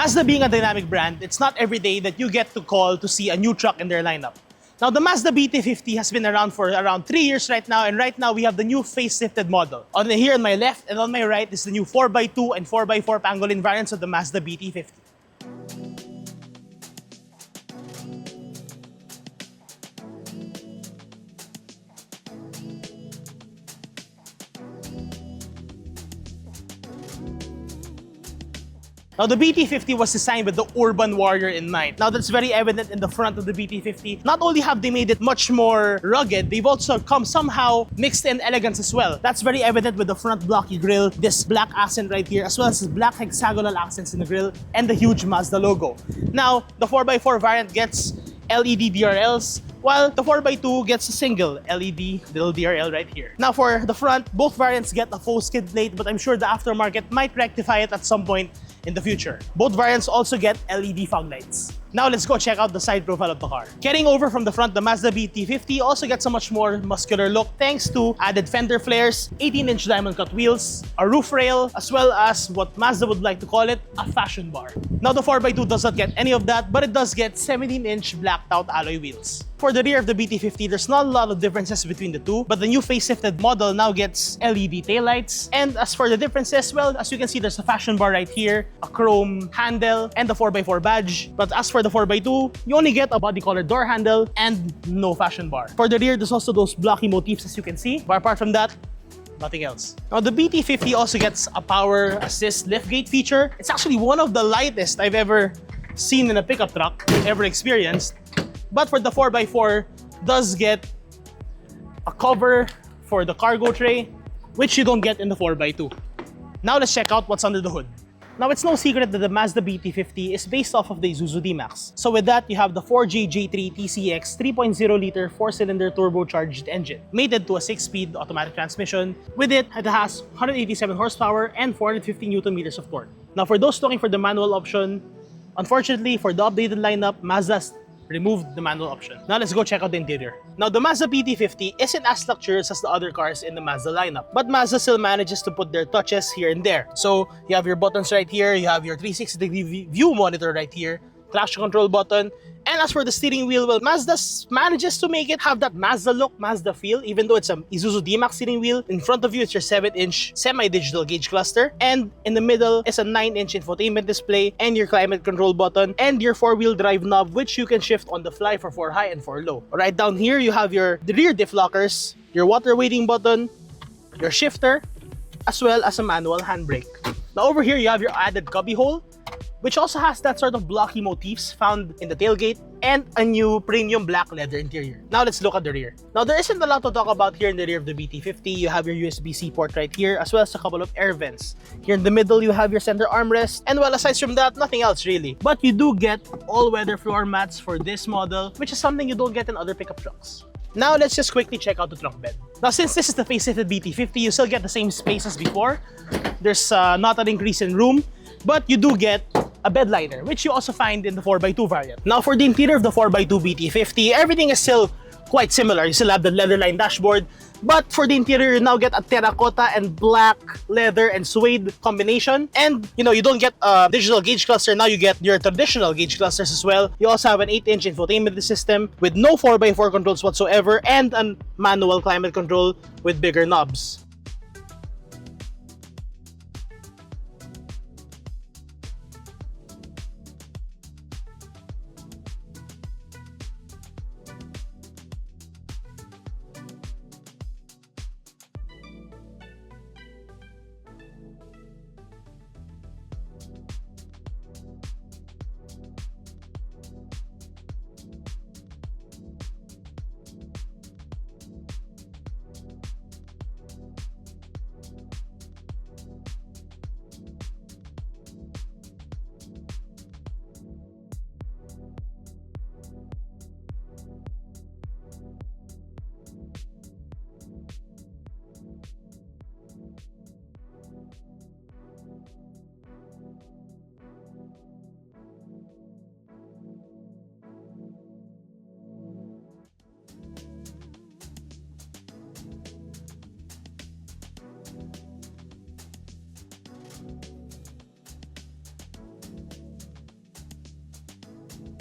Mazda being a dynamic brand, it's not every day that you get to call to see a new truck in their lineup. Now, the Mazda BT-50 has been around for around 3 years right now, and right now we have the new facelifted model. Here on my left and on my right is the new 4x2 and 4x4 Pangolin variants of the Mazda BT-50. Now, the BT-50 was designed with the urban warrior in mind. Now, that's very evident in the front of the BT-50. Not only have they made it much more rugged, they've also come somehow mixed in elegance as well. That's very evident with the front blocky grille, this black accent right here, as well as black hexagonal accents in the grille, and the huge Mazda logo. Now, the 4x4 variant gets LED DRLs, while the 4x2 gets a single LED little DRL right here. Now, for the front, both variants get a faux skid plate, but I'm sure the aftermarket might rectify it at some point in the future. Both variants also get LED fog lights. Now let's go check out the side profile of the car. Getting over from the front, the Mazda BT-50 also gets a much more muscular look thanks to added fender flares, 18-inch diamond cut wheels, a roof rail, as well as what Mazda would like to call it, a fashion bar. Now the 4x2 does not get any of that, but it does get 17-inch blacked out alloy wheels. For the rear of the BT-50, there's not a lot of differences between the two, but the new facelifted model now gets LED taillights. And as for the differences, well, as you can see, there's a fashion bar right here, a chrome handle, and the 4x4 badge. But as for the 4x2, you only get a body-colored door handle and no fashion bar. For the rear, there's also those blocky motifs as you can see, but apart from that, nothing else. Now, the BT-50 also gets a power assist liftgate feature. It's actually one of the lightest I've ever seen in a pickup truck, ever experienced. But for the 4x4, does get a cover for the cargo tray, which you don't get in the 4x2. Now let's check out what's under the hood. Now, it's no secret that the Mazda BT-50 is based off of the Isuzu D-Max. So with that, you have the 4JJ3 TCX 3.0-liter 4-cylinder turbocharged engine, mated to a 6-speed automatic transmission. With it has 187 horsepower and 450 Newton meters of torque. Now, for those looking for the manual option, unfortunately, for the updated lineup, Mazda's removed the manual option. Now let's go check out the interior. Now, the Mazda BT-50 isn't as luxurious as the other cars in the Mazda lineup, but Mazda still manages to put their touches here and there. So you have your buttons right here, you have your 360-degree view monitor right here, traction control button, and as for the steering wheel, well, Mazda manages to make it have that Mazda look, Mazda feel, even though it's a Isuzu D-Max steering wheel. In front of you, it's your 7-inch semi-digital gauge cluster, and in the middle is a 9-inch infotainment display and your climate control button and your 4-wheel drive knob, which you can shift on the fly for 4 high and 4 low. Right down here, you have the rear diff lockers, your water waiting button, your shifter, as well as a manual handbrake. Now over here, you have your added cubby hole, which also has that sort of blocky motifs found in the tailgate and a new premium black leather interior. Now let's look at the rear. Now, there isn't a lot to talk about here in the rear of the BT-50. You have your USB-C port right here, as well as a couple of air vents. Here in the middle, you have your center armrest, and well, aside from that, nothing else really. But you do get all-weather floor mats for this model, which is something you don't get in other pickup trucks. Now let's just quickly check out the trunk bed. Now, since this is the facelifted BT-50, you still get the same space as before. There's not an increase in room, but you do get a bed liner, which you also find in the 4x2 variant. Now, for the interior of the 4x2 BT-50, everything is still quite similar. You still have the leather-lined dashboard, but for the interior, you now get a terracotta and black leather and suede combination. And, you don't get a digital gauge cluster. Now you get your traditional gauge clusters as well. You also have an 8-inch infotainment system with no 4x4 controls whatsoever and a manual climate control with bigger knobs.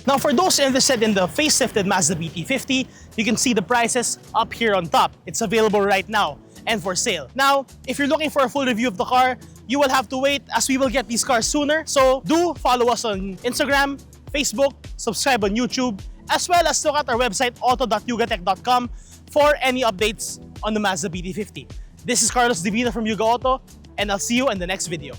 Now, for those interested in the facelifted Mazda BT-50, you can see the prices up here on top. It's available right now and for sale. Now, if you're looking for a full review of the car, you will have to wait as we will get these cars sooner. So do follow us on Instagram, Facebook, subscribe on YouTube, as well as look at our website auto.yugatech.com for any updates on the Mazda BT-50. This is Carlos Divina from YugaAuto, and I'll see you in the next video.